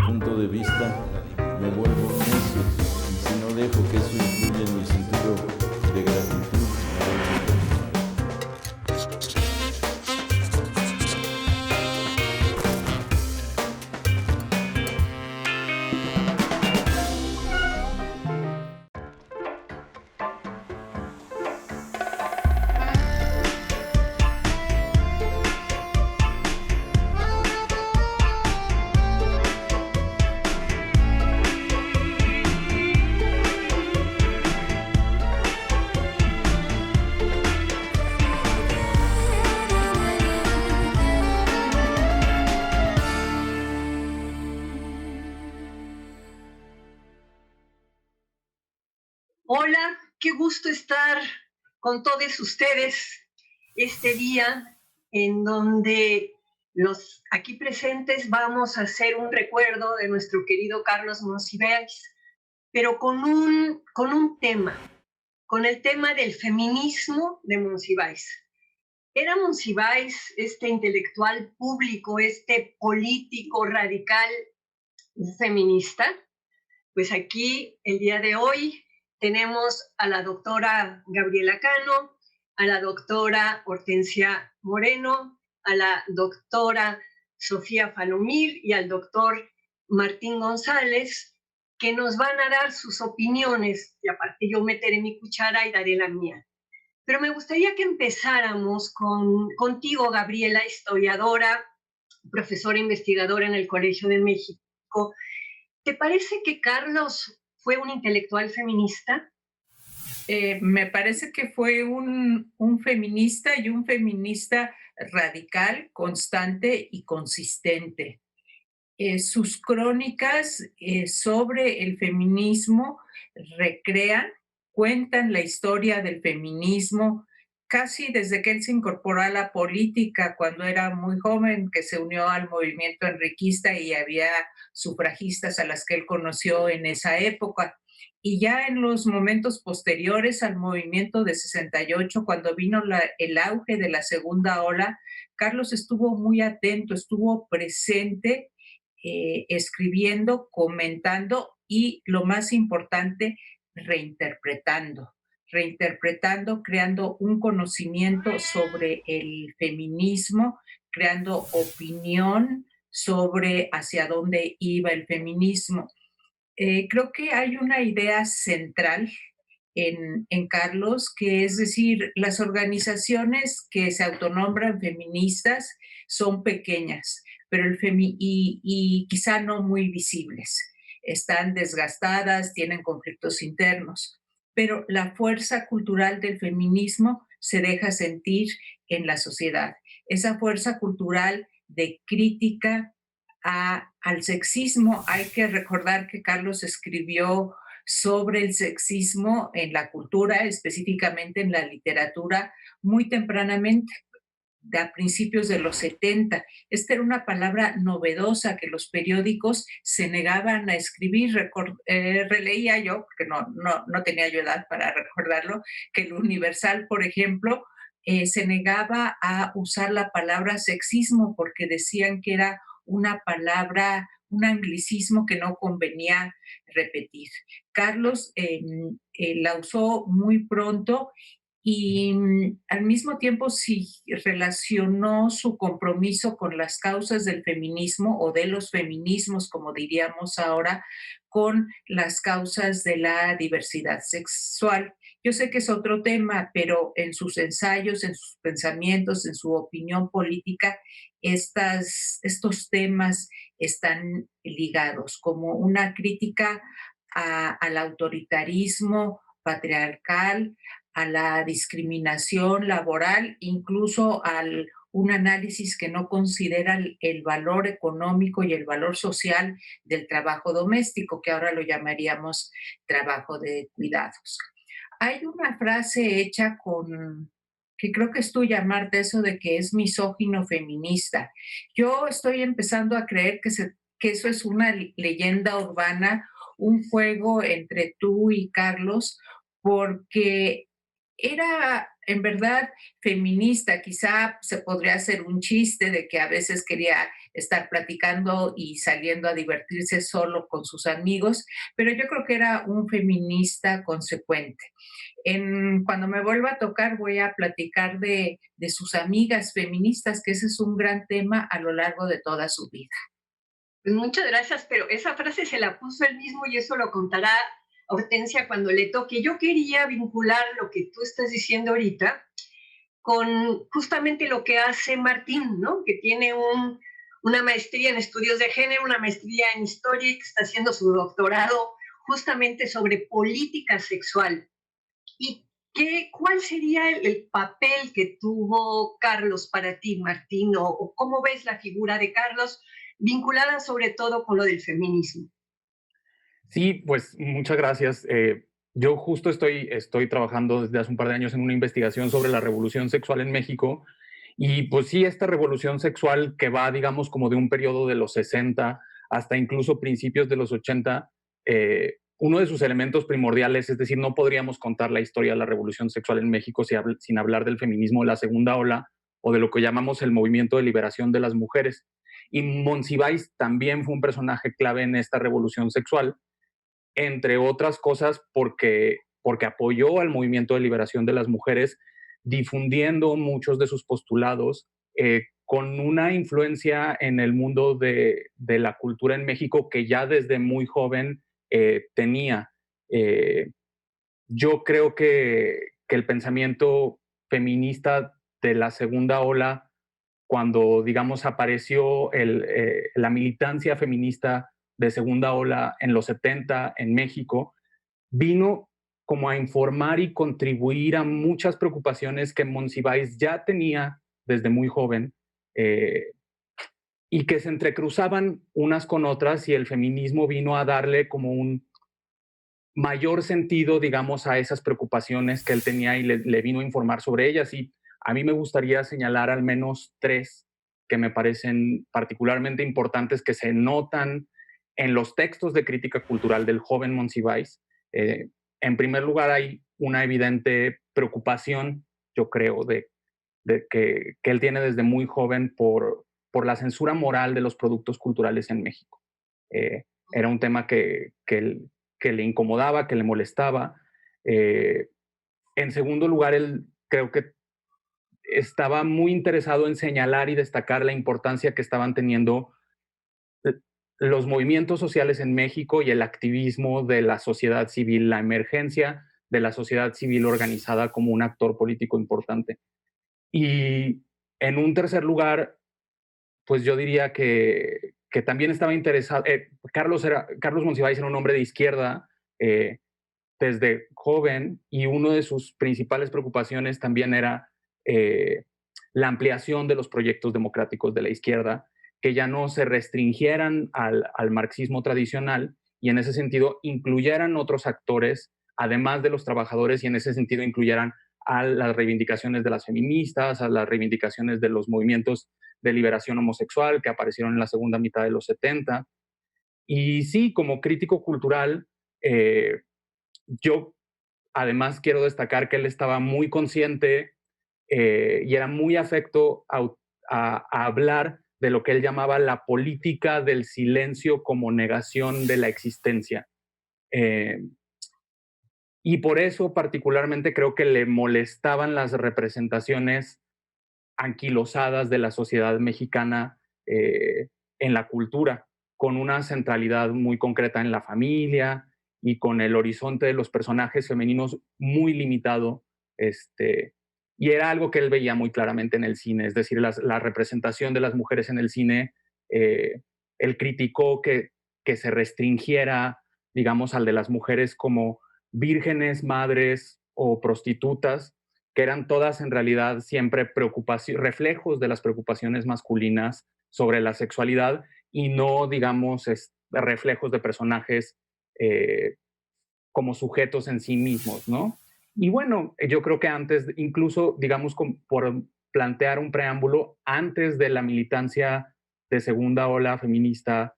punto de vista, me vuelvo necio, y si no dejo que eso influya en mi sentido de gratitud, me vuelvo Hola, qué gusto estar con todos ustedes este día en donde los aquí presentes vamos a hacer un recuerdo de nuestro querido Carlos Monsiváis, pero con un tema, con el tema del feminismo de Monsiváis. ¿Era Monsiváis este intelectual público, este político radical feminista? Pues aquí, el día de hoy, tenemos a la doctora Gabriela Cano, a la doctora Hortensia Moreno, a la doctora Sofía Falomir y al doctor Martín González, que nos van a dar sus opiniones, y aparte yo meteré mi cuchara y daré la mía. Pero me gustaría que empezáramos contigo, Gabriela, historiadora, profesora investigadora en el Colegio de México. ¿Te parece que Carlos fue un intelectual feminista? Me parece que fue un feminista y un feminista radical, constante y consistente. Sus crónicas sobre el feminismo recrean, cuentan la historia del feminismo casi desde que él se incorporó a la política cuando era muy joven, que se unió al movimiento enriquista y había sufragistas a las que él conoció en esa época. Y ya en los momentos posteriores al movimiento de 68, cuando vino el auge de la segunda ola, Carlos estuvo muy atento, estuvo presente, escribiendo, comentando y, lo más importante, reinterpretando, creando un conocimiento sobre el feminismo, creando opinión sobre hacia dónde iba el feminismo. Creo que hay una idea central en Carlos, que es decir, las organizaciones que se autonombran feministas son pequeñas, pero y quizá no muy visibles. Están desgastadas, tienen conflictos internos, pero la fuerza cultural del feminismo se deja sentir en la sociedad. Esa fuerza cultural de crítica al sexismo. Hay que recordar que Carlos escribió sobre el sexismo en la cultura, específicamente en la literatura, muy tempranamente, a principios de los 70. Esta era una palabra novedosa que los periódicos se negaban a escribir. Releía yo, porque no tenía yo edad para recordarlo, que el Universal, por ejemplo, se negaba a usar la palabra sexismo porque decían que era una palabra, un anglicismo que no convenía repetir. Carlos la usó muy pronto y al mismo tiempo sí relacionó su compromiso con las causas del feminismo o de los feminismos, como diríamos ahora, con las causas de la diversidad sexual. Yo sé que es otro tema, pero en sus ensayos, en sus pensamientos, en su opinión política, estos temas están ligados como una crítica al autoritarismo patriarcal, a la discriminación laboral, incluso un análisis que no considera el valor económico y el valor social del trabajo doméstico, que ahora lo llamaríamos trabajo de cuidados. Hay una frase hecha que creo que es tuya, Marta, eso de que es misógino feminista. Yo estoy empezando a creer que eso es una leyenda urbana, un juego entre tú y Carlos, porque era en verdad feminista. Quizá se podría hacer un chiste de que a veces quería estar platicando y saliendo a divertirse solo con sus amigos, pero yo creo que era un feminista consecuente. Cuando me vuelva a tocar voy a platicar de sus amigas feministas, que ese es un gran tema a lo largo de toda su vida. Pues muchas gracias, pero esa frase se la puso él mismo y eso lo contará Hortensia cuando le toque. Yo quería vincular lo que tú estás diciendo ahorita con justamente lo que hace Martín, ¿no? Que tiene una maestría en estudios de género, una maestría en historia y que está haciendo su doctorado justamente sobre política sexual. ¿Y cuál sería el papel que tuvo Carlos para ti, Martín? ¿O cómo ves la figura de Carlos vinculada sobre todo con lo del feminismo? Sí, pues muchas gracias. Yo justo estoy trabajando desde hace un par de años en una investigación sobre la revolución sexual en México. Y pues sí, esta revolución sexual que va, digamos, como de un periodo de los 60 hasta incluso principios de los 80, uno de sus elementos primordiales, es decir, no podríamos contar la historia de la revolución sexual en México sin hablar del feminismo de la segunda ola o de lo que llamamos el movimiento de liberación de las mujeres. Y Monsiváis también fue un personaje clave en esta revolución sexual, entre otras cosas porque apoyó al movimiento de liberación de las mujeres, difundiendo muchos de sus postulados, con una influencia en el mundo de la cultura en México que ya desde muy joven tenía. Eh, yo creo que el pensamiento feminista de la segunda ola, cuando, digamos, apareció la militancia feminista de segunda ola en los 70 en México, vino como a informar y contribuir a muchas preocupaciones que Monsiváis ya tenía desde muy joven, eh, y que se entrecruzaban unas con otras, y el feminismo vino a darle como un mayor sentido, digamos, a esas preocupaciones que él tenía, y le vino a informar sobre ellas. Y a mí me gustaría señalar al menos tres que me parecen particularmente importantes, que se notan en los textos de crítica cultural del joven Monsiváis. En primer lugar, hay una evidente preocupación, yo creo, de que él tiene desde muy joven por la censura moral de los productos culturales en México. Era un tema que le incomodaba, que le molestaba. En segundo lugar, él creo que estaba muy interesado en señalar y destacar la importancia que estaban teniendo los movimientos sociales en México y el activismo de la sociedad civil, la emergencia de la sociedad civil organizada como un actor político importante. Y en un tercer lugar, pues yo diría que también estaba interesado. Carlos Monsiváis era un hombre de izquierda desde joven, y una de sus principales preocupaciones también era la ampliación de los proyectos democráticos de la izquierda, que ya no se restringieran al marxismo tradicional, y en ese sentido incluyeran otros actores, además de los trabajadores, y en ese sentido incluyeran a las reivindicaciones de las feministas, a las reivindicaciones de los movimientos de liberación homosexual que aparecieron en la segunda mitad de los 70. Y sí, como crítico cultural, yo además quiero destacar que él estaba muy consciente y era muy afecto a hablar de lo que él llamaba la política del silencio como negación de la existencia. Eh, y por eso particularmente creo que le molestaban las representaciones anquilosadas de la sociedad mexicana en la cultura, con una centralidad muy concreta en la familia y con el horizonte de los personajes femeninos muy limitado. Y era algo que él veía muy claramente en el cine, es decir, la representación de las mujeres en el cine. Él criticó que se restringiera, digamos, al de las mujeres como vírgenes, madres o prostitutas, que eran todas en realidad siempre reflejos de las preocupaciones masculinas sobre la sexualidad, y no, digamos, reflejos de personajes como sujetos en sí mismos, ¿no? Y bueno, yo creo que antes, incluso, digamos, por plantear un preámbulo, antes de la militancia de segunda ola feminista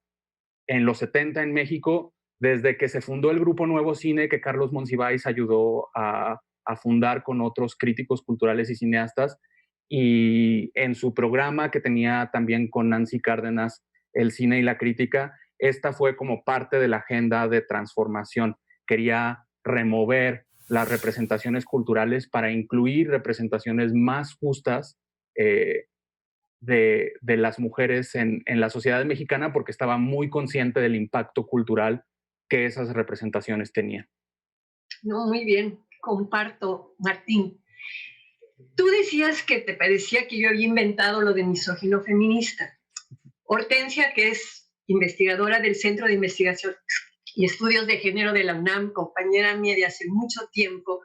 en los 70 en México, desde que se fundó el Grupo Nuevo Cine, que Carlos Monsiváis ayudó a fundar con otros críticos culturales y cineastas, y en su programa que tenía también con Nancy Cárdenas, El cine y la crítica, esta fue como parte de la agenda de transformación. Quería remover las representaciones culturales para incluir representaciones más justas de las mujeres en la sociedad mexicana, porque estaba muy consciente del impacto cultural que esas representaciones tenían. No, muy bien, comparto, Martín. Tú decías que te parecía que yo había inventado lo de misógino feminista. Hortensia, que es investigadora del Centro de Investigación y Estudios de Género de la UNAM, compañera mía de hace mucho tiempo,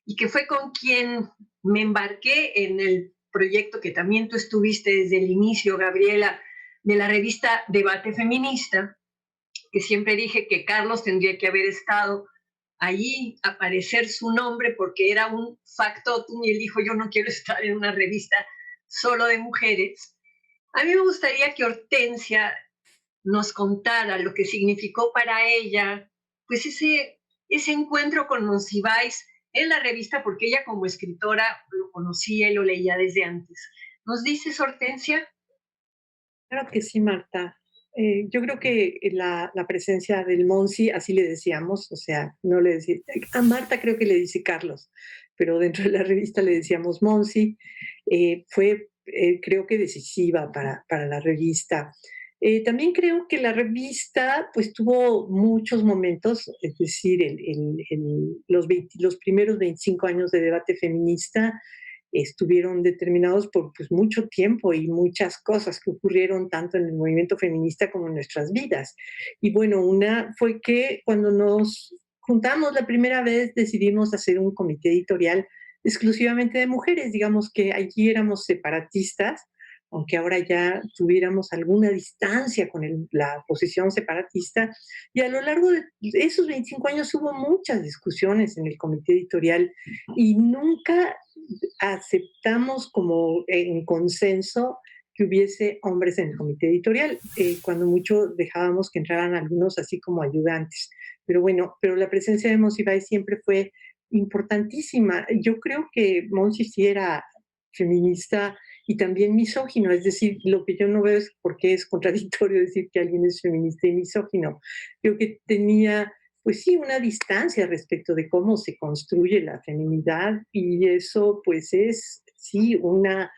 y que fue con quien me embarqué en el proyecto que también tú estuviste desde el inicio, Gabriela, de la revista Debate Feminista, que siempre dije que Carlos tendría que haber estado allí, aparecer su nombre, porque era un factotum, y él dijo, yo no quiero estar en una revista solo de mujeres. A mí me gustaría que Hortensia nos contara lo que significó para ella, pues ese encuentro con Monsiváis en la revista, porque ella como escritora lo conocía y lo leía desde antes. ¿Nos dices, Hortensia? Claro que sí, Marta. Yo creo que la presencia del Monsi, así le decíamos, o sea, no le decía, a Marta creo que le dice Carlos, pero dentro de la revista le decíamos Monsi, fue creo que decisiva para la revista. También creo que la revista pues tuvo muchos momentos, es decir, los primeros 25 años de debate feminista estuvieron determinados por pues, mucho tiempo y muchas cosas que ocurrieron tanto en el movimiento feminista como en nuestras vidas. Y bueno, una fue que cuando nos juntamos la primera vez decidimos hacer un comité editorial exclusivamente de mujeres, digamos que allí éramos separatistas, aunque ahora ya tuviéramos alguna distancia con la posición separatista, y a lo largo de esos 25 años hubo muchas discusiones en el comité editorial y nunca aceptamos como en consenso que hubiese hombres en el comité editorial, cuando mucho dejábamos que entraran algunos así como ayudantes. Pero bueno, pero la presencia de Monsiváis siempre fue importantísima. Yo creo que Monsi sí era feminista y también misógino, es decir, lo que yo no veo es por qué es contradictorio decir que alguien es feminista y misógino. Creo que tenía pues sí, una distancia respecto de cómo se construye la feminidad y eso pues es, sí, una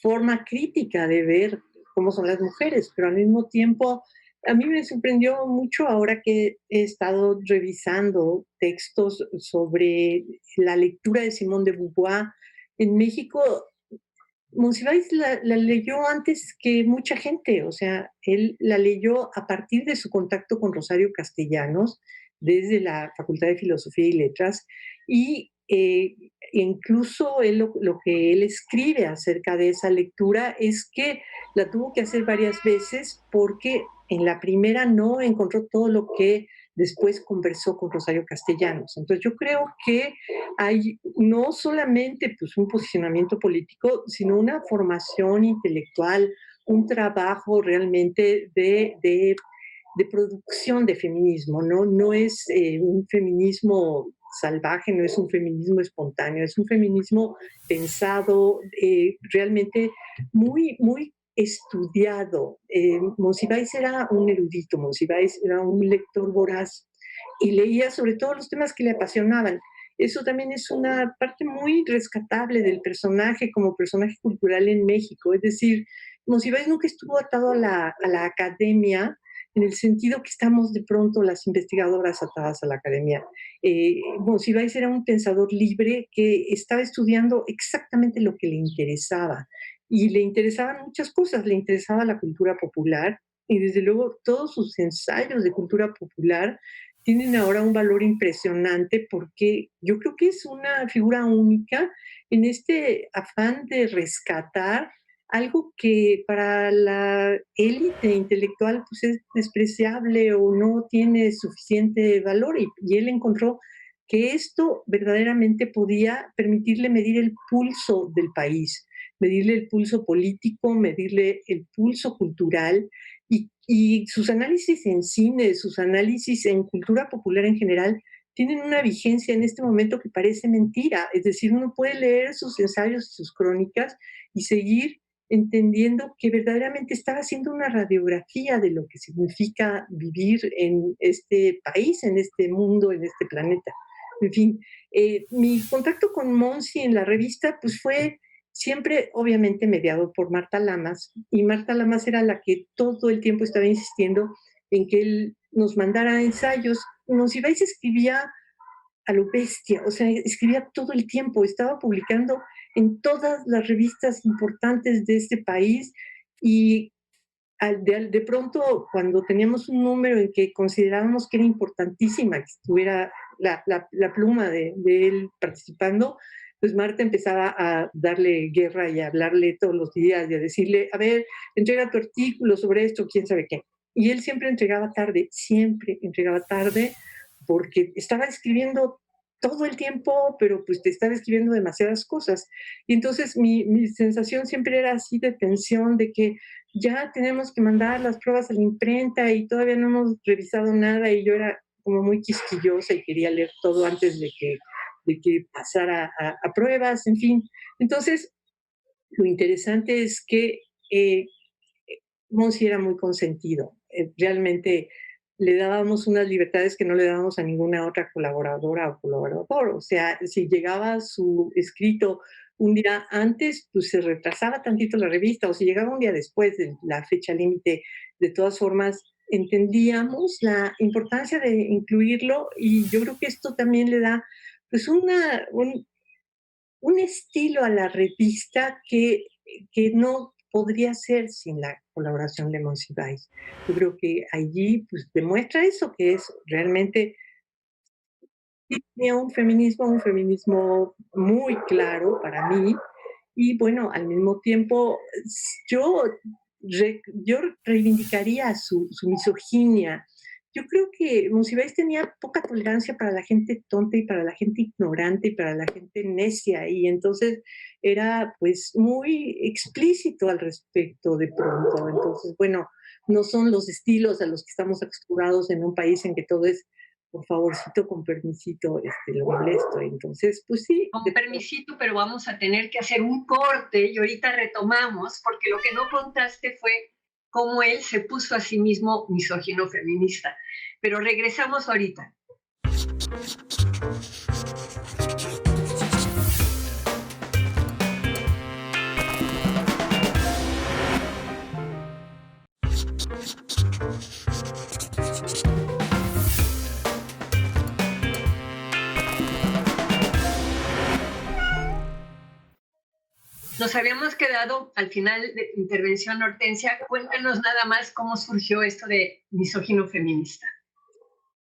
forma crítica de ver cómo son las mujeres, pero al mismo tiempo a mí me sorprendió mucho ahora que he estado revisando textos sobre la lectura de Simone de Beauvoir en México. Monsiváis la leyó antes que mucha gente, o sea, él la leyó a partir de su contacto con Rosario Castellanos, desde la Facultad de Filosofía y Letras, y incluso él, lo que él escribe acerca de esa lectura es que la tuvo que hacer varias veces porque en la primera no encontró todo lo que después conversó con Rosario Castellanos. Entonces yo creo que hay no solamente pues, un posicionamiento político, sino una formación intelectual, un trabajo realmente de producción de feminismo, ¿no? No es un feminismo salvaje, no es un feminismo espontáneo, es un feminismo pensado, realmente muy estudiado. Monsiváis era un erudito, Monsiváis era un lector voraz y leía sobre todo los temas que le apasionaban. Eso también es una parte muy rescatable del personaje como personaje cultural en México. Es decir, Monsiváis nunca estuvo atado a la academia, en el sentido que estamos de pronto las investigadoras atadas a la academia. Monsiváis era un pensador libre que estaba estudiando exactamente lo que le interesaba. Y le interesaban muchas cosas, le interesaba la cultura popular y desde luego todos sus ensayos de cultura popular tienen ahora un valor impresionante porque yo creo que es una figura única en este afán de rescatar algo que para la élite intelectual pues es despreciable o no tiene suficiente valor y él encontró que esto verdaderamente podía permitirle medir el pulso del país, medirle el pulso político, medirle el pulso cultural y sus análisis en cine, sus análisis en cultura popular en general, tienen una vigencia en este momento que parece mentira. Es decir, uno puede leer sus ensayos y sus crónicas y seguir entendiendo que verdaderamente estaba haciendo una radiografía de lo que significa vivir en este país, en este mundo, en este planeta. En fin, mi contacto con Monsi en la revista pues fue siempre obviamente mediado por Marta Lamas, y Marta Lamas era la que todo el tiempo estaba insistiendo en que él nos mandara ensayos. Monsiváis escribía a lo bestia, o sea, escribía todo el tiempo, estaba publicando en todas las revistas importantes de este país, y de pronto, cuando teníamos un número en que considerábamos que era importantísima que estuviera la pluma de él participando, pues Marta empezaba a darle guerra y a hablarle todos los días y a decirle, a ver, entrega tu artículo sobre esto, quién sabe qué. Y él siempre entregaba tarde, porque estaba escribiendo todo el tiempo, pero pues te estaba escribiendo demasiadas cosas. Y entonces mi sensación siempre era así de tensión, de que ya tenemos que mandar las pruebas a la imprenta y todavía no hemos revisado nada, y yo era como muy quisquillosa y quería leer todo antes de que pasara a pruebas, en fin. Entonces, lo interesante es que Monsi era muy consentido. Realmente le dábamos unas libertades que no le dábamos a ninguna otra colaboradora o colaborador. O sea, si llegaba su escrito un día antes, pues se retrasaba tantito la revista, o si llegaba un día después de la fecha límite, de todas formas, entendíamos la importancia de incluirlo, y yo creo que esto también le da pues un estilo a la revista que no podría ser sin la colaboración de Monsiváis. Yo creo que allí pues, demuestra eso, que es realmente tenía un feminismo muy claro para mí, y bueno, al mismo tiempo yo, yo reivindicaría su misoginia. Yo creo que Monsiváis tenía poca tolerancia para la gente tonta y para la gente ignorante y para la gente necia, y entonces era pues muy explícito al respecto de pronto. Entonces, bueno, no son los estilos a los que estamos acostumbrados en un país en que todo es por favorcito, con permisito, lo molesto. Entonces, pues sí. Con permisito, pero vamos a tener que hacer un corte y ahorita retomamos, porque lo que no contaste fue cómo él se puso a sí mismo misógino feminista. Pero regresamos ahorita. Nos habíamos quedado al final de intervención, Hortensia. Cuéntanos nada más cómo surgió esto de misógino feminista.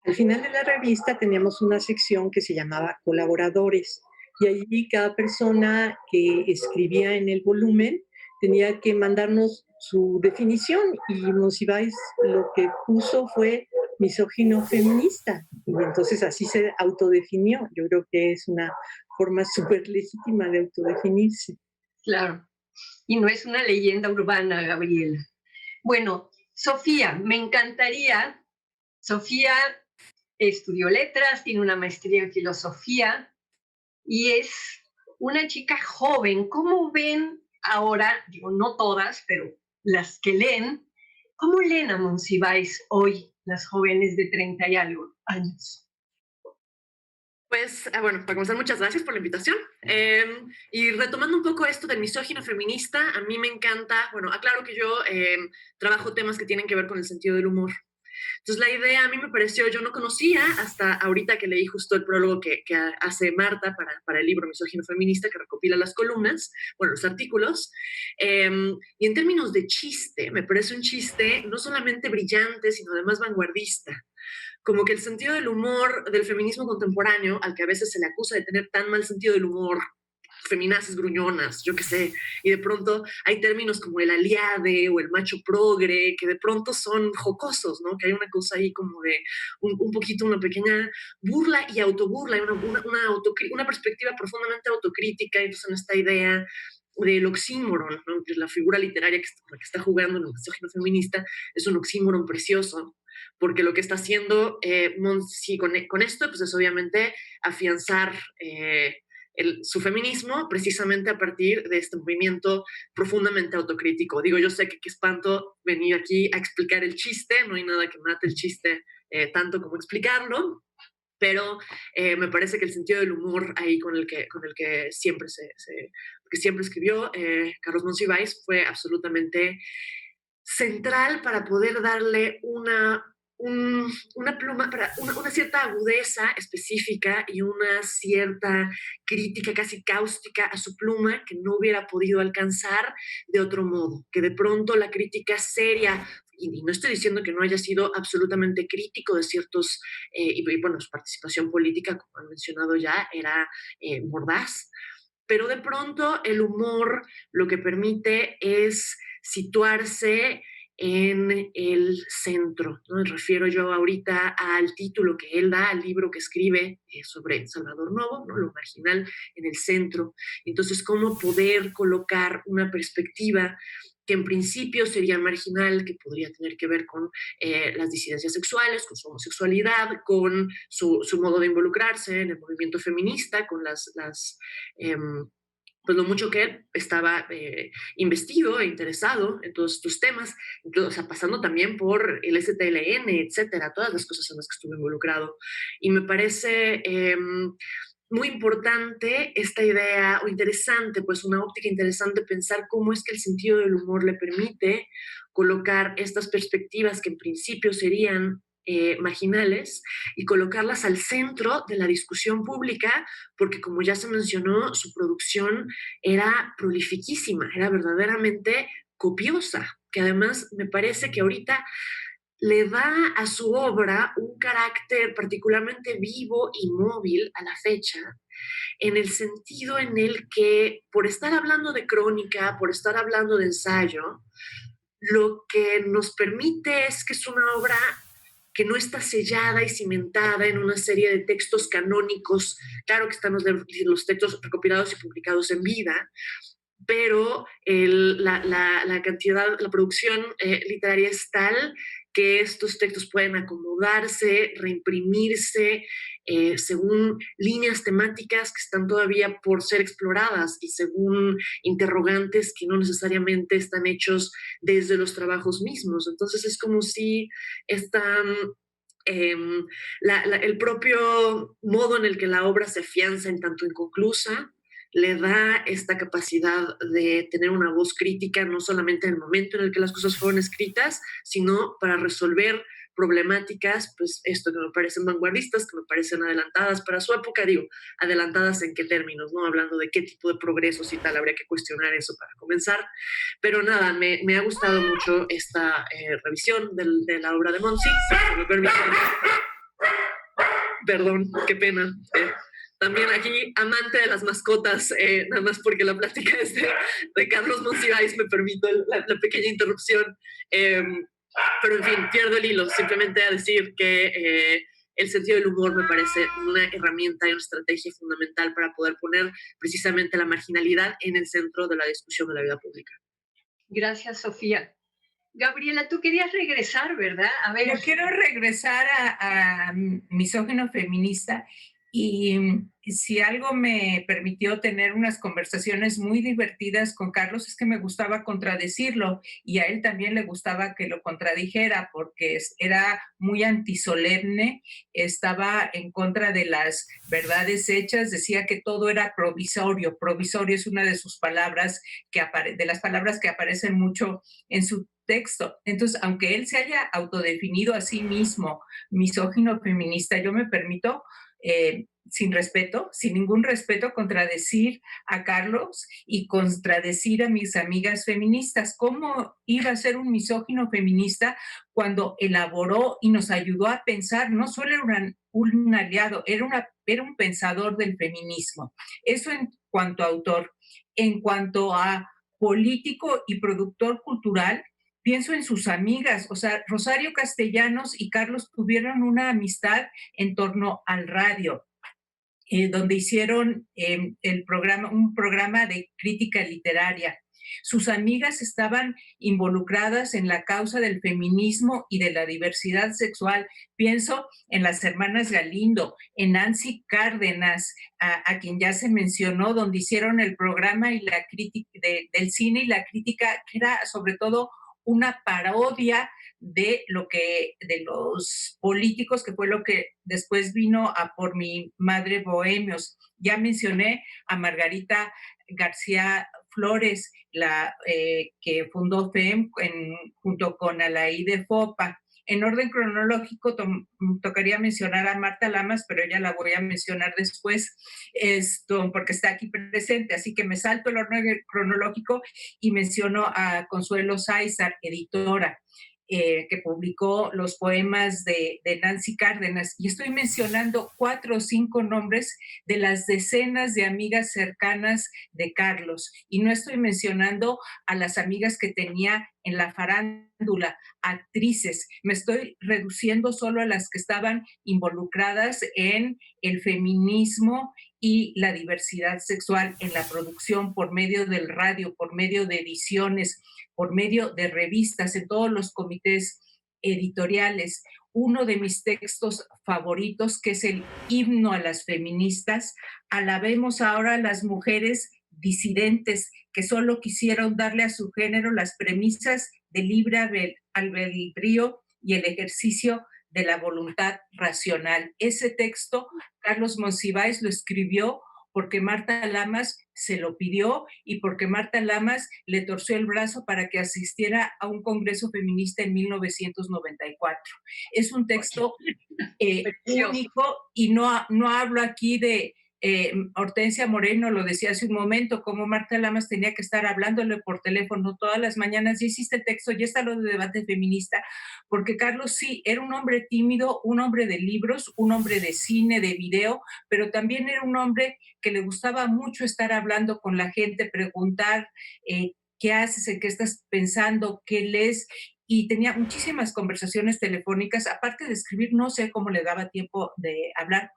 Al final de la revista teníamos una sección que se llamaba Colaboradores, y allí cada persona que escribía en el volumen tenía que mandarnos su definición, y Monsiváis lo que puso fue misógino feminista, y entonces así se autodefinió. Yo creo que es una forma súper legítima de autodefinirse. Claro, y no es una leyenda urbana, Gabriela. Bueno, Sofía, me encantaría. Sofía estudió letras, tiene una maestría en filosofía y es una chica joven. ¿Cómo ven ahora, digo, no todas, pero las que leen, cómo leen a Monsiváis hoy las jóvenes de 30 y algo años? Pues, bueno, para comenzar, muchas gracias por la invitación. Y retomando un poco esto del misógino feminista, a mí me encanta, bueno, aclaro que yo trabajo temas que tienen que ver con el sentido del humor. Entonces la idea a mí me pareció, yo no conocía hasta ahorita que leí justo el prólogo que hace Marta para el libro Misógino Feminista, que recopila las columnas, bueno, los artículos, y en términos de chiste, me parece un chiste no solamente brillante, sino además vanguardista. Como que el sentido del humor del feminismo contemporáneo, al que a veces se le acusa de tener tan mal sentido del humor, feminaces gruñonas, yo qué sé, y de pronto hay términos como el aliade o el macho progre, que de pronto son jocosos, ¿no? Que hay una cosa ahí como de un poquito, una pequeña burla y autoburla, una perspectiva profundamente autocrítica, y entonces en esta idea del oxímoron, ¿no? La figura literaria que está jugando en el misógino feminista es un oxímoron precioso, porque lo que está haciendo Monsi con esto pues es obviamente afianzar su feminismo precisamente a partir de este movimiento profundamente autocrítico. Digo, yo sé que qué espanto venir aquí a explicar el chiste, no hay nada que mate el chiste tanto como explicarlo, pero me parece que el sentido del humor ahí con el que siempre que siempre escribió Carlos Monsiváis fue absolutamente central para poder darle una pluma, para una cierta agudeza específica y una cierta crítica casi cáustica a su pluma que no hubiera podido alcanzar de otro modo, que de pronto la crítica seria, y no estoy diciendo que no haya sido absolutamente crítico de ciertos, y bueno, su participación política, como han mencionado ya, era mordaz, pero de pronto el humor lo que permite es situarse en el centro, ¿no? Me refiero yo ahorita al título que él da al libro que escribe sobre Salvador Novo, ¿no? Lo marginal en el centro. Entonces, ¿cómo poder colocar una perspectiva que en principio sería marginal, que podría tener que ver con las disidencias sexuales, con su homosexualidad, con su modo de involucrarse en el movimiento feminista, con pues lo mucho que él estaba investido e interesado en todos estos temas, incluso, o sea, pasando también por el STLN, etcétera, todas las cosas en las que estuvo involucrado. Y me parece muy importante esta idea, o interesante, pues una óptica interesante, pensar cómo es que el sentido del humor le permite colocar estas perspectivas que en principio serían marginales y colocarlas al centro de la discusión pública, porque como ya se mencionó, su producción era prolifiquísima, era verdaderamente copiosa, que además me parece que ahorita le da a su obra un carácter particularmente vivo y móvil a la fecha, en el sentido en el que, por estar hablando de crónica, por estar hablando de ensayo, lo que nos permite es que es una obra que no está sellada y cimentada en una serie de textos canónicos. Claro que están los textos recopilados y publicados en vida, pero la cantidad, la producción literaria es tal que estos textos pueden acomodarse, reimprimirse, según líneas temáticas que están todavía por ser exploradas y según interrogantes que no necesariamente están hechos desde los trabajos mismos. Entonces es como si están... el propio modo en el que la obra se afianza en tanto inconclusa le da esta capacidad de tener una voz crítica, no solamente en el momento en el que las cosas fueron escritas, sino para resolver problemáticas, pues esto que me parecen vanguardistas, que me parecen adelantadas para su época. Digo, adelantadas en qué términos, ¿no? Hablando de qué tipo de progresos y tal, habría que cuestionar eso para comenzar. Pero nada, me ha gustado mucho esta revisión de la obra de Monsi. Si me permiten. Perdón, qué pena. También aquí, amante de las mascotas, nada más porque la plática es de Carlos Monsiváis, me permito la pequeña interrupción. Pero en fin, pierdo el hilo, simplemente a decir que el sentido del humor me parece una herramienta y una estrategia fundamental para poder poner precisamente la marginalidad en el centro de la discusión de la vida pública. Gracias, Sofía. Gabriela, tú querías regresar, ¿verdad? A ver. Yo quiero regresar a Misógino Feminista, y si algo me permitió tener unas conversaciones muy divertidas con Carlos es que me gustaba contradecirlo, y a él también le gustaba que lo contradijera porque era muy antisolemne, estaba en contra de las verdades hechas, decía que todo era provisorio. Provisorio es una de sus palabras, de las palabras que aparecen mucho en su texto. Entonces, aunque él se haya autodefinido a sí mismo misógino feminista, yo me permito sin ningún respeto, contradecir a Carlos y contradecir a mis amigas feministas. ¿Cómo iba a ser un misógino feminista cuando elaboró y nos ayudó a pensar? No solo era un aliado, era un pensador del feminismo. Eso en cuanto a autor. En cuanto a político y productor cultural, pienso en sus amigas, o sea, Rosario Castellanos y Carlos tuvieron una amistad en torno al radio, donde hicieron un programa de crítica literaria. Sus amigas estaban involucradas en la causa del feminismo y de la diversidad sexual. Pienso en las hermanas Galindo, en Nancy Cárdenas, a quien ya se mencionó, donde hicieron el programa y la crítica del cine y la crítica, que era sobre todo una parodia de los políticos, que fue lo que después vino a Por mi madre Bohemios. Ya mencioné a Margarita García Flores, que fundó FEM junto con Alaíde Fopa. En orden cronológico tocaría mencionar a Marta Lamas, pero ella la voy a mencionar después, porque está aquí presente, así que me salto el orden cronológico y menciono a Consuelo Sáizar, editora, que publicó los poemas de Nancy Cárdenas, y estoy mencionando 4 o 5 nombres de las decenas de amigas cercanas de Carlos, y no estoy mencionando a las amigas que tenía en la farándula, actrices, me estoy reduciendo solo a las que estaban involucradas en el feminismo y la diversidad sexual en la producción por medio del radio, por medio de ediciones, por medio de revistas, en todos los comités editoriales. Uno de mis textos favoritos, que es el himno a las feministas, alabemos ahora a las mujeres disidentes que solo quisieron darle a su género las premisas de libre albedrío y el ejercicio de la voluntad racional. Ese texto, Carlos Monsiváis lo escribió porque Marta Lamas se lo pidió y porque Marta Lamas le torció el brazo para que asistiera a un congreso feminista en 1994. Es un texto único, y no hablo aquí de Hortensia Moreno, lo decía hace un momento, como Marta Lamas tenía que estar hablándole por teléfono todas las mañanas. Ya hiciste el texto, ya está lo de debate feminista, porque Carlos sí era un hombre tímido, un hombre de libros, un hombre de cine, de video, pero también era un hombre que le gustaba mucho estar hablando con la gente, preguntar qué haces, en qué estás pensando, qué lees, y tenía muchísimas conversaciones telefónicas. Aparte de escribir, no sé cómo le daba tiempo de hablar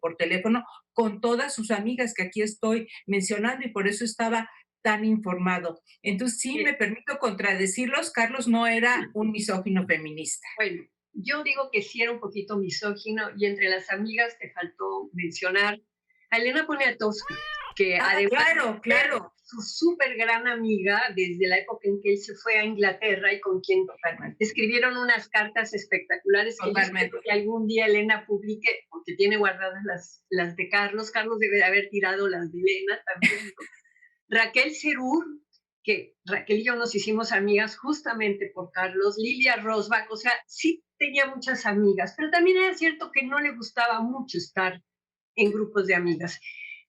por teléfono con todas sus amigas que aquí estoy mencionando, y por eso estaba tan informado. Entonces sí, me permito contradecirlos, Carlos no era un misógino feminista. Bueno, yo digo que sí era un poquito misógino, y entre las amigas te faltó mencionar a Elena Poniatowska, que además claro. Su súper gran amiga desde la época en que él se fue a Inglaterra, y con quien escribieron unas cartas espectaculares que yo espero que algún día Elena publique, porque tiene guardadas las de Carlos. Carlos debe de haber tirado las de Elena también, ¿no? Raquel Serur, que Raquel y yo nos hicimos amigas justamente por Carlos. Lilia Rosbach, o sea, sí tenía muchas amigas, pero también era cierto que no le gustaba mucho estar en grupos de amigas.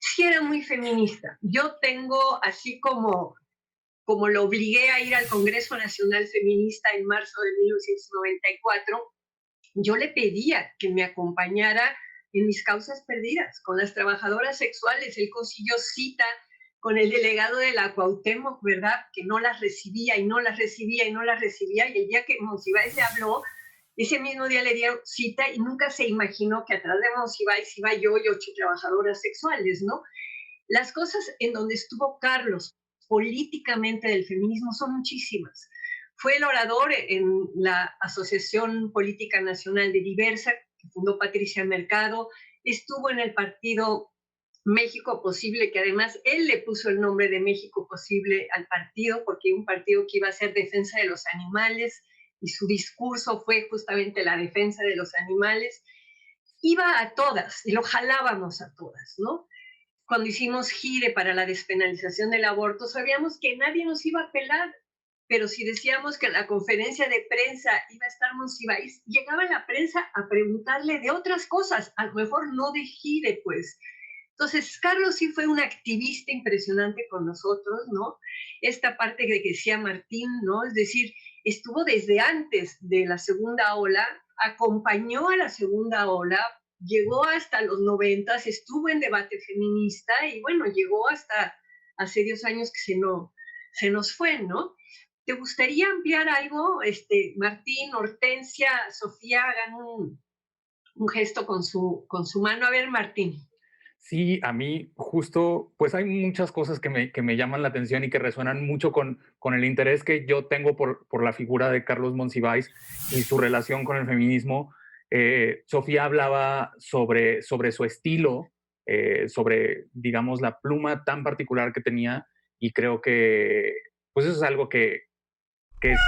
Sí era muy feminista. Yo tengo, así como lo obligué a ir al Congreso Nacional Feminista en marzo de 1994, yo le pedía que me acompañara en mis causas perdidas, con las trabajadoras sexuales. Él consiguió cita con el delegado de la Cuauhtémoc, ¿verdad? Que no las recibía y no las recibía y no las recibía, y el día que Monsiváis le habló, ese mismo día le dieron cita, y nunca se imaginó que atrás de Monsiváis iba yo y 8 trabajadoras sexuales, ¿no? Las cosas en donde estuvo Carlos políticamente del feminismo son muchísimas. Fue el orador en la Asociación Política Nacional de Diversa, que fundó Patricia Mercado. Estuvo en el partido México Posible, que además él le puso el nombre de México Posible al partido, porque un partido que iba a ser defensa de los animales, y su discurso fue justamente la defensa de los animales. Iba a todas, y lo jalábamos a todas, ¿no? Cuando hicimos gire para la despenalización del aborto, sabíamos que nadie nos iba a pelar, pero si decíamos que en la conferencia de prensa iba a estar Monsiváis, llegaba la prensa a preguntarle de otras cosas, a lo mejor no de gire, pues. Entonces, Carlos sí fue un activista impresionante con nosotros, ¿no? Esta parte que decía Martín, ¿no? Es decir, estuvo desde antes de la segunda ola, acompañó a la segunda ola, llegó hasta los 90, estuvo en debate feminista, y bueno, llegó hasta hace 10 años que se nos fue, ¿no? ¿Te gustaría ampliar algo, Martín, Hortensia, Sofía? Hagan un gesto con su mano. A ver, Martín. Sí, a mí justo, pues hay muchas cosas que me llaman la atención y que resuenan mucho con el interés que yo tengo por la figura de Carlos Monsiváis y su relación con el feminismo. Sofía hablaba sobre su estilo, sobre, digamos, la pluma tan particular que tenía, y creo que pues eso es algo que es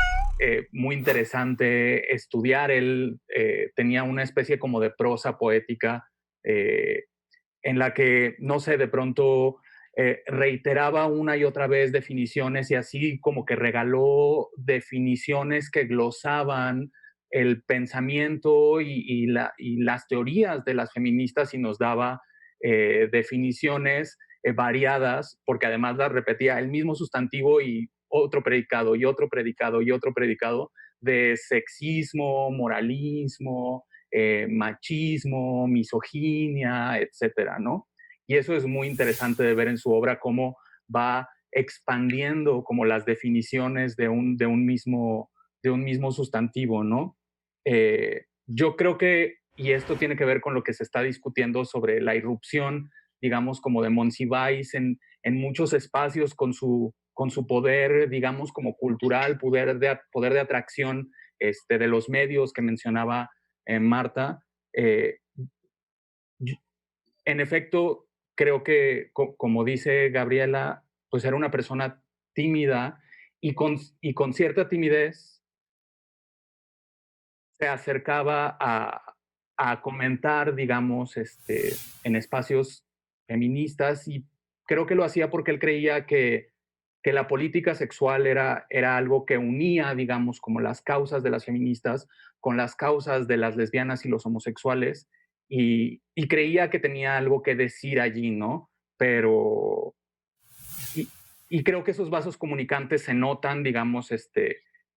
muy interesante estudiar. Él tenía una especie como de prosa poética, eh, en la que, no sé, de pronto reiteraba una y otra vez definiciones, y así como que regaló definiciones que glosaban el pensamiento y las teorías de las feministas, y nos daba definiciones variadas, porque además las repetía el mismo sustantivo y otro predicado y otro predicado y otro predicado de sexismo, moralismo, machismo, misoginia, etcétera, ¿no? Y eso es muy interesante de ver en su obra, cómo va expandiendo como las definiciones de un mismo sustantivo, ¿no? Yo creo que, y esto tiene que ver con lo que se está discutiendo sobre la irrupción, digamos, como de Monsiváis en muchos espacios con su poder, digamos, como cultural, poder de atracción de los medios que mencionaba Marta. Eh, en efecto, creo que, como dice Gabriela, pues era una persona tímida, y con cierta timidez se acercaba a comentar, digamos, en espacios feministas, y creo que lo hacía porque él creía que la política sexual era algo que unía, digamos, como las causas de las feministas con las causas de las lesbianas y los homosexuales, y creía que tenía algo que decir allí, ¿no? Pero, y, y creo que esos vasos comunicantes se notan, digamos,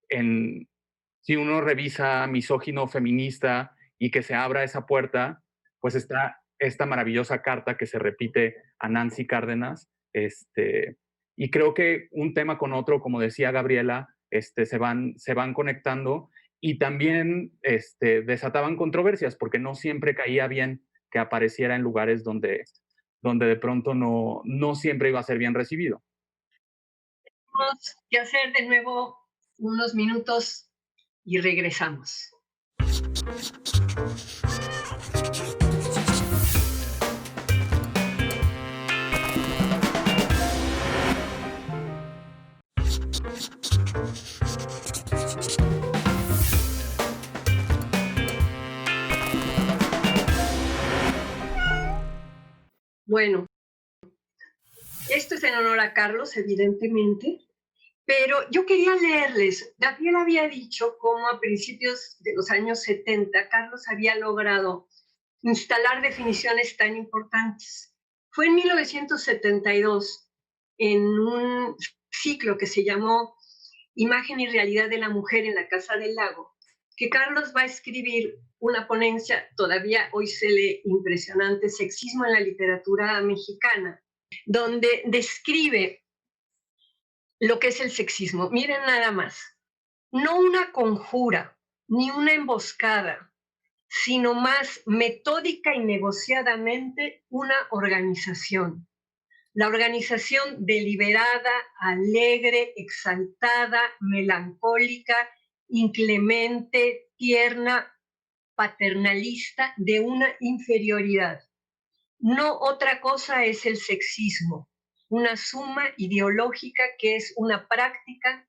en, si uno revisa Misógino Feminista y que se abra esa puerta, pues está esta maravillosa carta que se repite a Nancy Cárdenas, y creo que un tema con otro, como decía Gabriela, se van conectando, y también desataban controversias, porque no siempre caía bien que apareciera en lugares donde de pronto no siempre iba a ser bien recibido. Tenemos que hacer de nuevo unos minutos y regresamos. Bueno, esto es en honor a Carlos, evidentemente, pero yo quería leerles. Gabriel había dicho cómo a principios de los años 70 Carlos había logrado instalar definiciones tan importantes. Fue en 1972, en un ciclo que se llamó Imagen y Realidad de la Mujer en la Casa del Lago, que Carlos va a escribir una ponencia, todavía hoy se lee impresionante, Sexismo en la literatura mexicana, donde describe lo que es el sexismo. Miren nada más, no una conjura, ni una emboscada, sino más metódica y negociadamente una organización. La organización deliberada, alegre, exaltada, melancólica, inclemente, tierna, paternalista de una inferioridad. No otra cosa es el sexismo, una suma ideológica que es una práctica,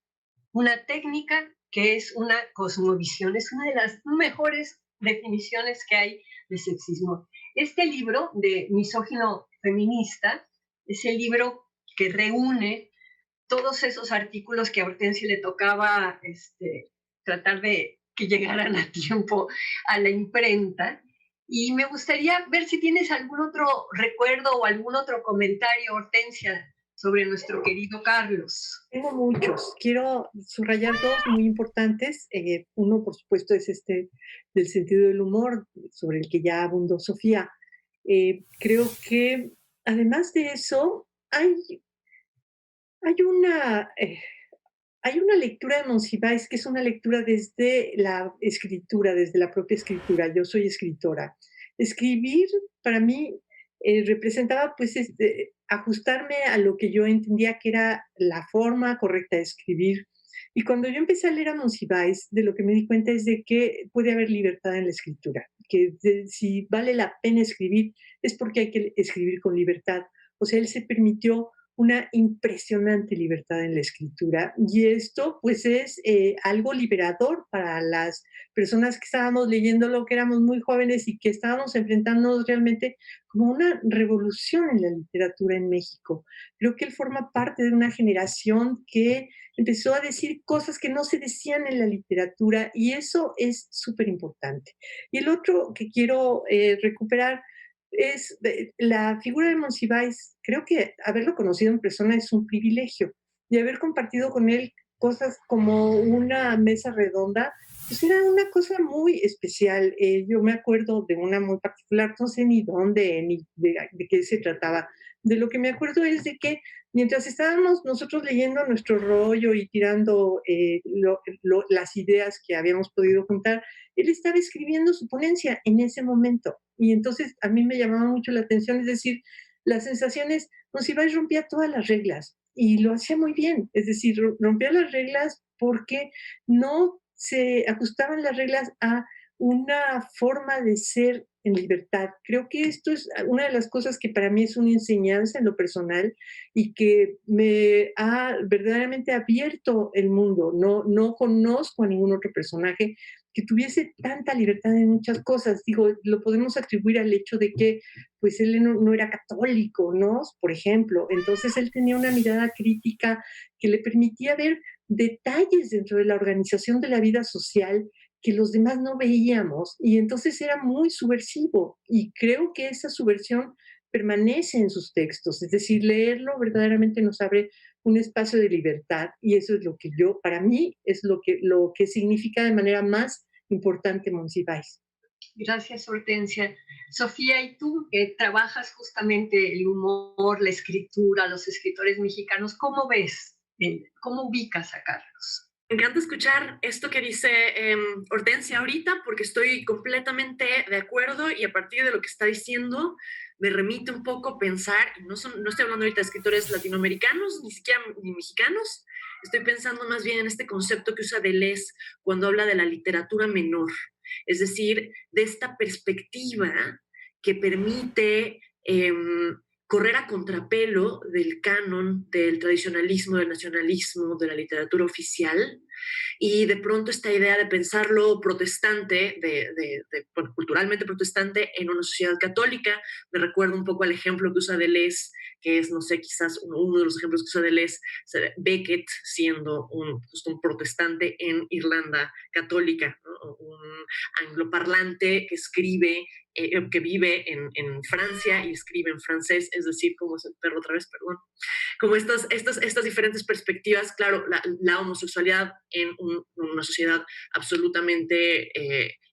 una técnica que es una cosmovisión. Es una de las mejores definiciones que hay de sexismo. Este libro de Misógino Feminista es el libro que reúne todos esos artículos que a Hortensia le tocaba tratar de que llegaran a tiempo a la imprenta. Y me gustaría ver si tienes algún otro recuerdo o algún otro comentario, Hortensia, sobre nuestro querido Carlos. Tengo muchos. Quiero subrayar dos muy importantes. Uno, por supuesto, es del sentido del humor, sobre el que ya abundó Sofía. Creo que, además de eso, hay una lectura de Monsiváis que es una lectura desde la escritura, desde la propia escritura. Yo soy escritora. Escribir, para mí, representaba pues ajustarme a lo que yo entendía que era la forma correcta de escribir. Y cuando yo empecé a leer a Monsiváis, de lo que me di cuenta es de que puede haber libertad en la escritura, que si vale la pena escribir es porque hay que escribir con libertad. O sea, él se permitió una impresionante libertad en la escritura y esto pues es algo liberador para las personas que estábamos leyéndolo, que éramos muy jóvenes y que estábamos enfrentándonos realmente como una revolución en la literatura en México. Creo que él forma parte de una generación que empezó a decir cosas que no se decían en la literatura y eso es súper importante. Y el otro que quiero recuperar es la figura de Monsiváis. Creo que haberlo conocido en persona es un privilegio y haber compartido con él cosas como una mesa redonda, pues era una cosa muy especial. Yo me acuerdo de una muy particular, no sé ni dónde, ni de qué se trataba. De lo que me acuerdo es de que mientras estábamos nosotros leyendo nuestro rollo y tirando las ideas que habíamos podido juntar, él estaba escribiendo su ponencia en ese momento. Y entonces a mí me llamaba mucho la atención, es decir, las sensaciones, Monsiváis rompía todas las reglas y lo hacía muy bien, es decir, rompía las reglas porque no se ajustaban las reglas a una forma de ser en libertad. Creo que esto es una de las cosas que para mí es una enseñanza en lo personal y que me ha verdaderamente abierto el mundo. No conozco a ningún otro personaje que tuviese tanta libertad en muchas cosas. Digo, lo podemos atribuir al hecho de que pues él no era católico, ¿no? Por ejemplo. Entonces él tenía una mirada crítica que le permitía ver detalles dentro de la organización de la vida social que los demás no veíamos y entonces era muy subversivo y creo que esa subversión permanece en sus textos, es decir, leerlo verdaderamente nos abre un espacio de libertad y eso es lo que para mí, es lo que significa de manera más importante Monsiváis. Gracias, Hortensia. Sofía, y tú que trabajas justamente el humor, la escritura, los escritores mexicanos, ¿cómo ves? ¿Cómo ubicas a Carlos? Me encanta escuchar esto que dice Hortensia ahorita porque estoy completamente de acuerdo y a partir de lo que está diciendo me remite un poco a pensar, y no estoy hablando ahorita de escritores latinoamericanos, ni siquiera ni mexicanos, estoy pensando más bien en este concepto que usa Deleuze cuando habla de la literatura menor, es decir, de esta perspectiva que permite correr a contrapelo del canon, del tradicionalismo, del nacionalismo, de la literatura oficial, y de pronto esta idea de pensarlo protestante, bueno, culturalmente protestante, en una sociedad católica. Me recuerda un poco al ejemplo que usa Deleuze, que es, no sé, quizás uno de los ejemplos que usa Deleuze, Beckett siendo justo un protestante en Irlanda católica, ¿no? Un angloparlante que escribe, que vive en Francia y escribe en francés, es decir, como es el perro otra vez, perdón, como estas diferentes perspectivas, claro, la homosexualidad en una sociedad absolutamente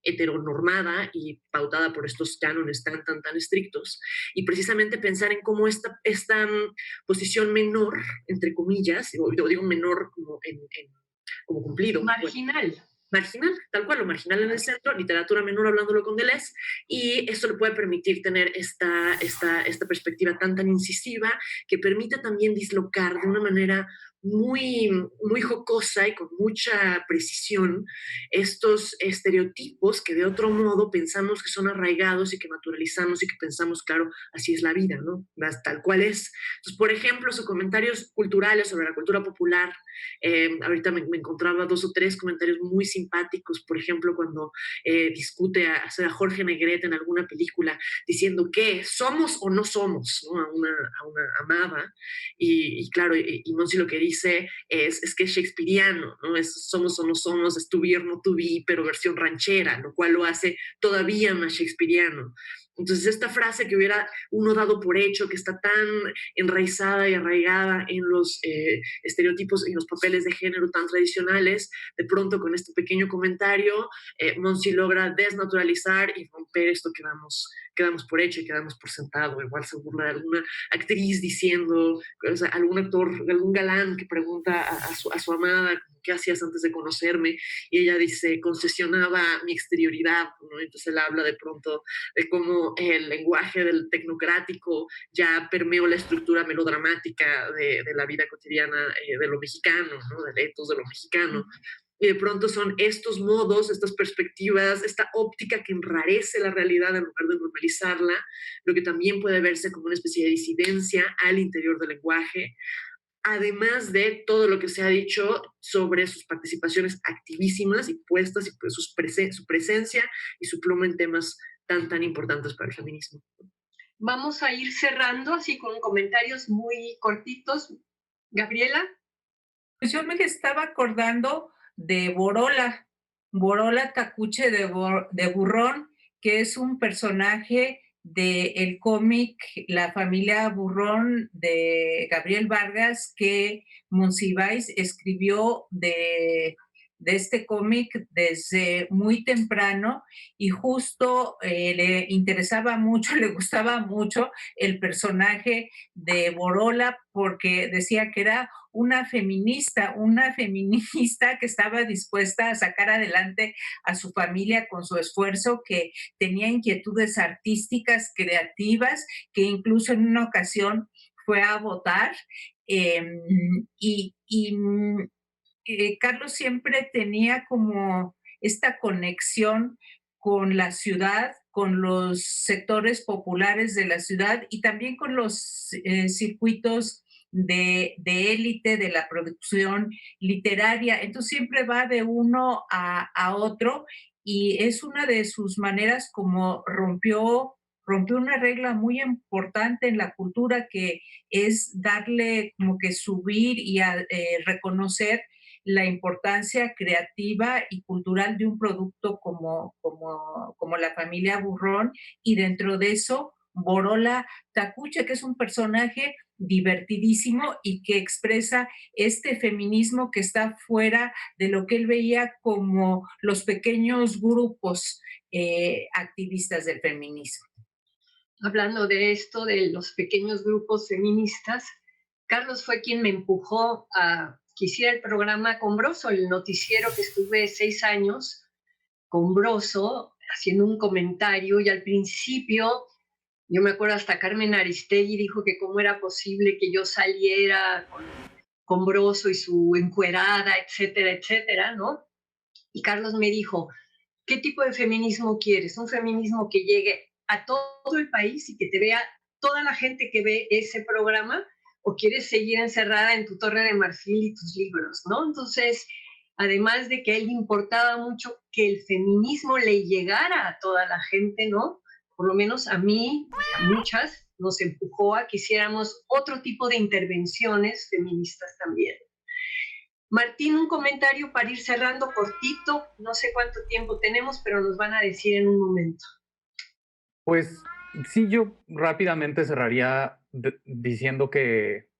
heteronormada y pautada por estos cánones tan estrictos, y precisamente pensar en cómo esta posición menor, entre comillas, digo menor como cumplido. Marginal. Pues, marginal, tal cual, lo marginal en el centro, literatura menor hablándolo con Deleuze, y esto le puede permitir tener esta perspectiva tan incisiva que permite también dislocar de una manera muy jocosa y con mucha precisión estos estereotipos que de otro modo pensamos que son arraigados y que naturalizamos y que pensamos, claro, así es la vida, ¿no? Tal cual es. Entonces, por ejemplo, sus comentarios culturales sobre la cultura popular, ahorita me encontraba 2 o 3 comentarios muy simpáticos, por ejemplo, cuando discute a Jorge Negrete en alguna película diciendo que somos o no somos, ¿no? a una amada, y claro, y Monsi lo que dice es que es shakespeariano, ¿no? Es somos o no somos, es to be or not to be, pero versión ranchera, lo cual lo hace todavía más shakespeariano. Entonces, esta frase que hubiera uno dado por hecho, que está tan enraizada y arraigada en los estereotipos y los papeles de género tan tradicionales, de pronto con este pequeño comentario, Monsi logra desnaturalizar y romper romper esto que damos por hecho y que damos por sentado. Igual se burla de alguna actriz diciendo, o sea, algún actor, algún galán que pregunta a su amada, ¿qué hacías antes de conocerme? Y ella dice, concesionaba mi exterioridad, ¿no? Entonces él habla de pronto de cómo el lenguaje del tecnocrático ya permeó la estructura melodramática de la vida cotidiana de lo mexicano, ¿no? Del ethos de lo mexicano. Y de pronto son estos modos, estas perspectivas, esta óptica que enrarece la realidad en lugar de normalizarla, lo que también puede verse como una especie de disidencia al interior del lenguaje, además de todo lo que se ha dicho sobre sus participaciones activísimas y puestas, y pues su presencia y su pluma en temas tan importantes para el feminismo. Vamos a ir cerrando así con comentarios muy cortitos. Gabriela. Pues yo me estaba acordando de Borola Tacuche de Burrón, que es un personaje del cómic La familia Burrón de Gabriel Vargas, que Monsiváis escribió de este cómic desde muy temprano, y justo le interesaba mucho, le gustaba mucho el personaje de Borola, porque decía que era una feminista que estaba dispuesta a sacar adelante a su familia con su esfuerzo, que tenía inquietudes artísticas, creativas, que incluso en una ocasión fue a votar. Carlos siempre tenía como esta conexión con la ciudad, con los sectores populares de la ciudad y también con los circuitos de élite de la producción literaria. Entonces siempre va de uno a otro, y es una de sus maneras como rompió una regla muy importante en la cultura, que es darle como que subir y reconocer la importancia creativa y cultural de un producto como la familia Burrón, y dentro de eso Borola Tacuche, que es un personaje divertidísimo y que expresa este feminismo que está fuera de lo que él veía como los pequeños grupos activistas del feminismo. Hablando de esto, de los pequeños grupos feministas, Carlos fue quien me empujó a que hiciera el programa con Broso, el noticiero que estuve 6 años con Broso, haciendo un comentario, y al principio, yo me acuerdo hasta Carmen Aristegui dijo que cómo era posible que yo saliera con Broso y su encuerada, etcétera, etcétera, ¿no? Y Carlos me dijo, ¿qué tipo de feminismo quieres? ¿Un feminismo que llegue a todo el país y que te vea toda la gente que ve ese programa? ¿O quieres seguir encerrada en tu torre de marfil y tus libros, ¿no? Entonces, además de que a él le importaba mucho que el feminismo le llegara a toda la gente, ¿no? Por lo menos a mí, a muchas, nos empujó a que hiciéramos otro tipo de intervenciones feministas también. Martín, un comentario para ir cerrando cortito. No sé cuánto tiempo tenemos, pero nos van a decir en un momento. Pues sí, yo rápidamente cerraría diciendo que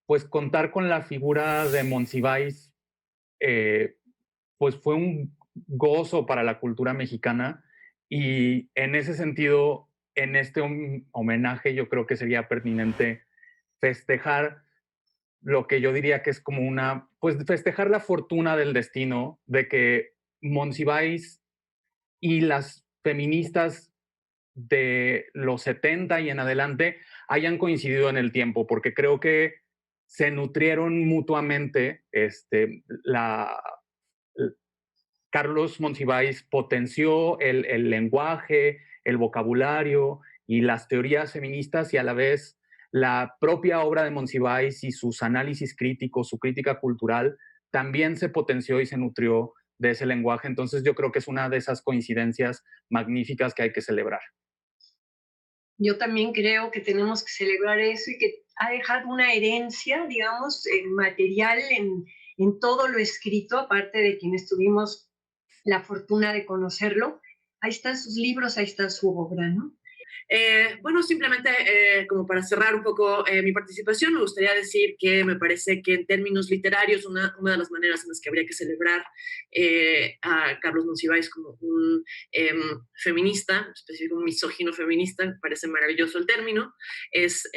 pues contar con la figura de Monsiváis pues fue un gozo para la cultura mexicana, y en ese sentido, en este homenaje yo creo que sería pertinente festejar lo que yo diría que es como pues festejar la fortuna del destino de que Monsiváis y las feministas de los 70 y en adelante hayan coincidido en el tiempo, porque creo que se nutrieron mutuamente. Carlos Monsiváis potenció el lenguaje, el vocabulario y las teorías feministas, y a la vez la propia obra de Monsiváis y sus análisis críticos, su crítica cultural, también se potenció y se nutrió de ese lenguaje. Entonces yo creo que es una de esas coincidencias magníficas que hay que celebrar. Yo también creo que tenemos que celebrar eso, y que ha dejado una herencia, digamos, material en todo lo escrito, aparte de quienes tuvimos la fortuna de conocerlo. Ahí están sus libros, ahí está su obra, ¿no? Bueno, simplemente como para cerrar un poco mi participación, me gustaría decir que me parece que en términos literarios una de las maneras en las que habría que celebrar a Carlos Monsiváis como un feminista, específico un misógino feminista, me parece maravilloso el término, es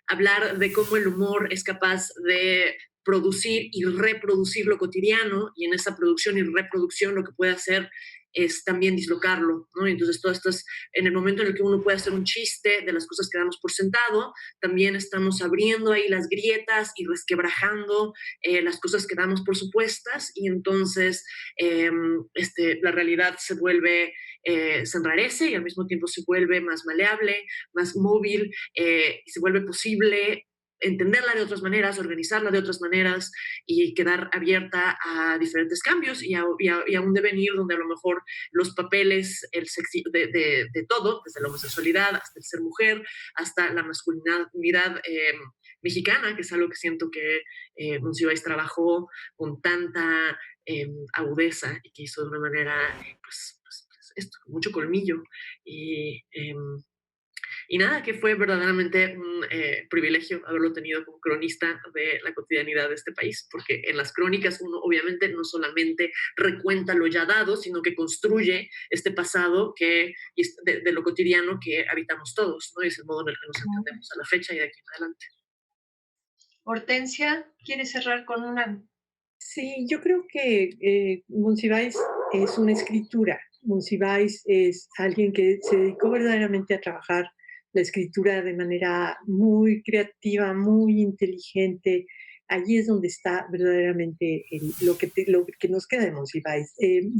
hablar de cómo el humor es capaz de producir y reproducir lo cotidiano, y en esa producción y reproducción lo que puede hacer es también dislocarlo, ¿no? Entonces, todo esto es en el momento en el que uno puede hacer un chiste de las cosas que damos por sentado, también estamos abriendo ahí las grietas y resquebrajando las cosas que damos por supuestas, y entonces la realidad se vuelve, se enrarece y al mismo tiempo se vuelve más maleable, más móvil, y se vuelve posible entenderla de otras maneras, organizarla de otras maneras y quedar abierta a diferentes cambios y a un devenir donde a lo mejor los papeles de todo, desde la homosexualidad hasta el ser mujer, hasta la masculinidad mexicana, que es algo que siento que Monsiváis trabajó con tanta agudeza y que hizo de una manera, pues esto, con mucho colmillo. Y nada, que fue verdaderamente un privilegio haberlo tenido como cronista de la cotidianidad de este país, porque en las crónicas uno obviamente no solamente recuenta lo ya dado, sino que construye este pasado de lo cotidiano que habitamos todos, ¿no? Y es el modo en el que nos entendemos a la fecha y de aquí en adelante. Hortensia, ¿quieres cerrar con una? Sí, yo creo que Monsiváis es una escritura. Monsiváis es alguien que se dedicó verdaderamente a trabajar la escritura de manera muy creativa, muy inteligente. Allí es donde está verdaderamente lo que nos queda de Monsiváis.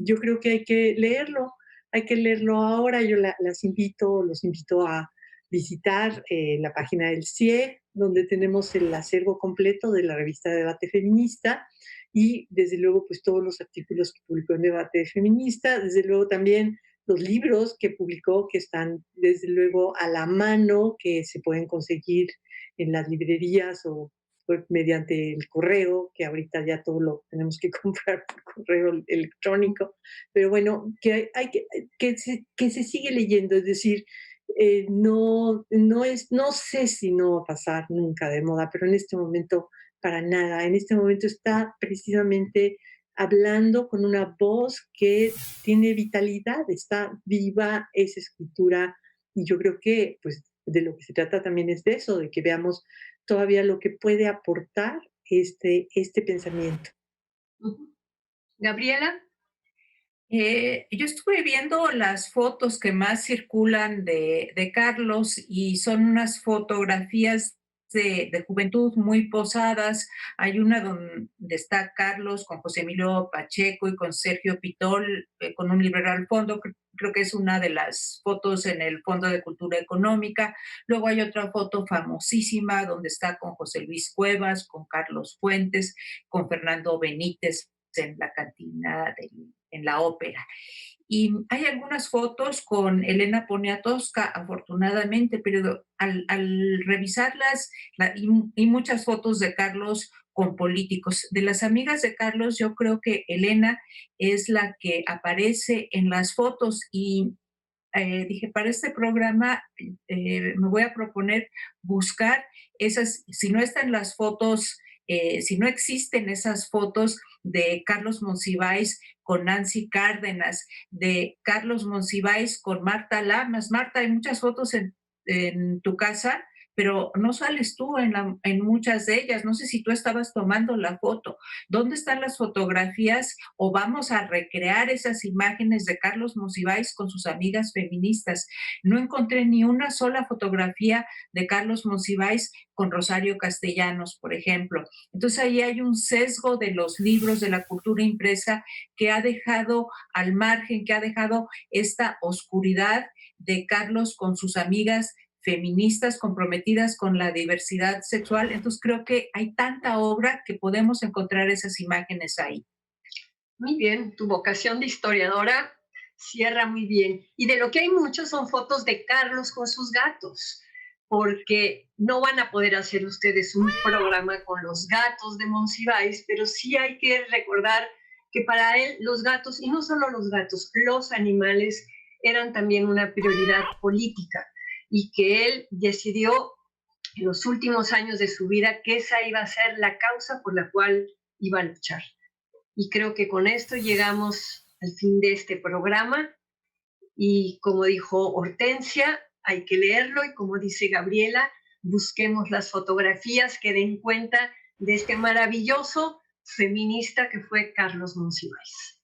Yo creo que hay que leerlo ahora. Yo los invito a visitar la página del CIE, donde tenemos el acervo completo de la revista Debate Feminista, y desde luego pues todos los artículos que publicó en Debate Feminista, desde luego también los libros que publicó, que están desde luego a la mano, que se pueden conseguir en las librerías o mediante el correo, que ahorita ya todo lo tenemos que comprar por correo electrónico, pero bueno, que se sigue leyendo, es decir, no sé si no va a pasar nunca de moda, pero en este momento para nada. En este momento está precisamente hablando con una voz que tiene vitalidad, está viva esa escritura, y yo creo que pues de lo que se trata también es de eso, de que veamos todavía lo que puede aportar este pensamiento. Gabriela. Yo estuve viendo las fotos que más circulan de Carlos, y son unas fotografías de juventud muy posadas. Hay una donde está Carlos con José Emilio Pacheco y con Sergio Pitol, con un librero al fondo. Creo que es una de las fotos en el Fondo de Cultura Económica. Luego hay otra foto famosísima donde está con José Luis Cuevas, con Carlos Fuentes, con Fernando Benítez en la cantina en la ópera. Y hay algunas fotos con Elena Poniatowska, afortunadamente, pero al revisarlas, y muchas fotos de Carlos con políticos. De las amigas de Carlos, yo creo que Elena es la que aparece en las fotos, y dije, para este programa me voy a proponer buscar esas, si no están las fotos, si no existen esas fotos de Carlos Monsiváis con Nancy Cárdenas, de Carlos Monsiváis con Marta Lamas. Marta, hay muchas fotos en tu casa, pero no sales tú en muchas de ellas. No sé si tú estabas tomando la foto. ¿Dónde están las fotografías? O vamos a recrear esas imágenes de Carlos Monsiváis con sus amigas feministas. No encontré ni una sola fotografía de Carlos Monsiváis con Rosario Castellanos, por ejemplo. Entonces ahí hay un sesgo de los libros, de la cultura impresa, que ha dejado al margen, que ha dejado esta oscuridad de Carlos con sus amigas feministas comprometidas con la diversidad sexual. Entonces creo que hay tanta obra que podemos encontrar esas imágenes ahí. Muy bien, tu vocación de historiadora cierra muy bien. Y de lo que hay muchos son fotos de Carlos con sus gatos, porque no van a poder hacer ustedes un programa con los gatos de Monsiváis, pero sí hay que recordar que para él los gatos, y no solo los gatos, los animales eran también una prioridad política. y que él decidió en los últimos años de su vida que esa iba a ser la causa por la cual iba a luchar. Y creo que con esto llegamos al fin de este programa. Y como dijo Hortensia, hay que leerlo, y como dice Gabriela, busquemos las fotografías que den cuenta de este maravilloso feminista que fue Carlos Monsiváis.